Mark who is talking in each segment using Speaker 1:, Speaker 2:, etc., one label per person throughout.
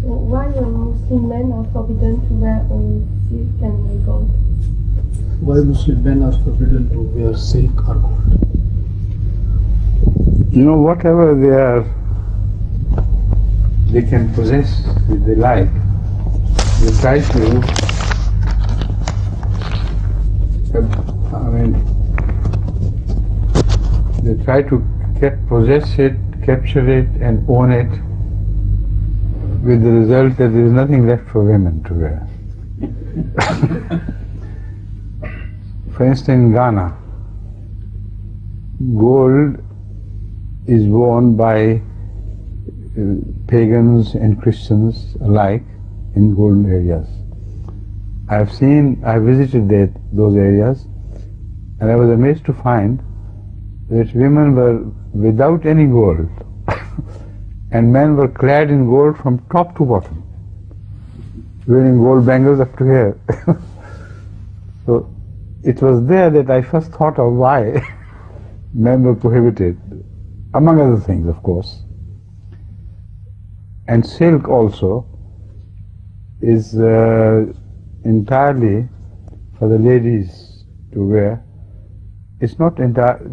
Speaker 1: Why Muslim men are forbidden to wear silk and gold?
Speaker 2: Why Muslim men are forbidden to wear silk or gold?
Speaker 3: You know, whatever they can possess if they like, they try to, they try to possess it, capture it and own it, with the result that there is nothing left for women to wear. For instance, in Ghana, gold is worn by pagans and Christians alike in golden areas. I visited those areas, and I was amazed to find that women were without any gold and men were clad in gold from top to bottom, wearing gold bangles up to here. So it was there that I first thought of why men were prohibited, among other things, of course. And silk also is entirely for the ladies to wear. It's not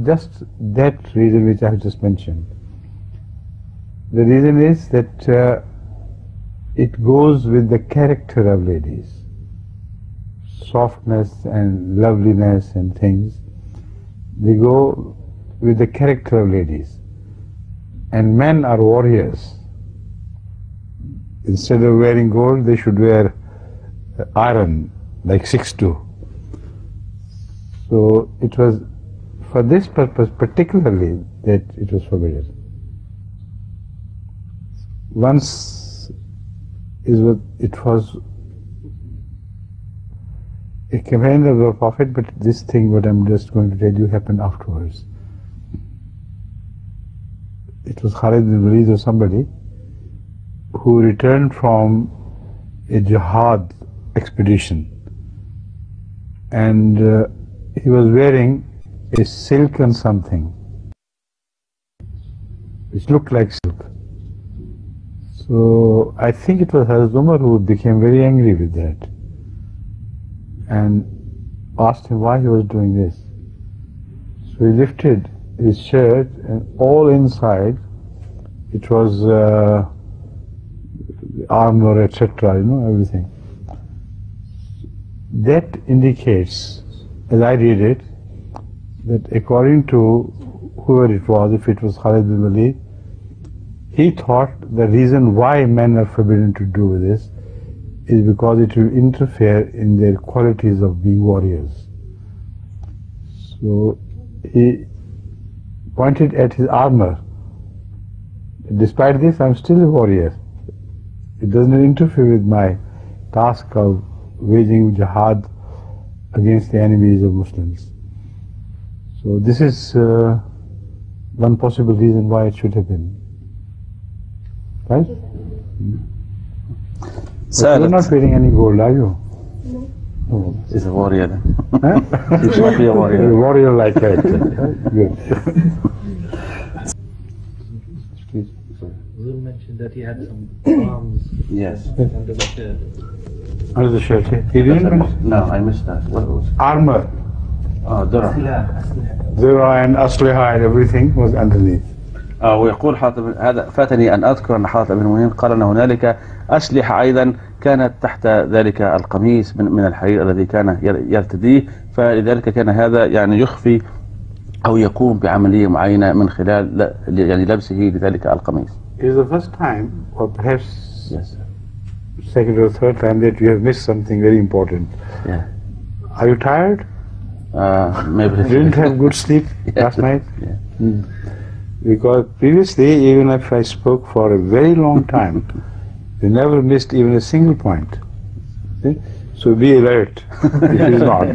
Speaker 3: just that reason which I have just mentioned. The reason is that it goes with the character of ladies. Softness and loveliness and things, they go with the character of ladies. And men are warriors. Instead of wearing gold, they should wear iron, like 6'2". So it was for this purpose particularly that it was forbidden. Once it was a command of the Prophet, but this thing what I'm just going to tell you happened afterwards. It was Khalid bin Walid or somebody who returned from a jihad expedition, and he was wearing a silken something which looked like silk. So I think it was Hazrat Umar who became very angry with that and asked him why he was doing this. So he lifted his shirt, and all inside it was armor, etc., everything. That indicates, as I read it, that according to whoever it was, if it was Khalid bin Walid, he thought the reason why men are forbidden to do this is because it will interfere in their qualities of being warriors. So he pointed at his armor. Despite this, I'm still a warrior. It doesn't interfere with my task of waging jihad against the enemies of Muslims. So this is one possible reason why it should have been. Right? But you're not wearing any gold, are you?
Speaker 1: No.
Speaker 3: Oh.
Speaker 4: She's a warrior then.
Speaker 3: Huh?
Speaker 4: She might be a warrior.
Speaker 3: A warrior like that. Good.
Speaker 2: You mentioned that he had some arms.
Speaker 4: Yes.
Speaker 2: Under the shirt.
Speaker 3: Under the shirt, yeah. He didn't mention?
Speaker 4: No, I missed that. What was it?
Speaker 3: Armor.
Speaker 4: Oh, درع.
Speaker 3: Zira and Asliha and everything was underneath.
Speaker 4: ويقول حاطب هذا فاتني أن أذكر أن حاطب بن المؤمنين قال أن هنالك أسلحة أيضا كانت تحت ذلك القميص من الحرير الذي كان يرتديه، فلذلك كان هذا يعني يخفي أو يقوم بعملية معينة من خلال يعني لبسه لذلك القميص.
Speaker 3: It is the first time, or perhaps
Speaker 4: Yes.
Speaker 3: second or third time, that you have missed something very important.
Speaker 4: Yeah.
Speaker 3: Are you tired?
Speaker 4: Maybe.
Speaker 3: You didn't have good sleep last night?
Speaker 4: Yeah.
Speaker 3: Because previously, even if I spoke for a very long time, you never missed even a single point. See? So be alert if it is not.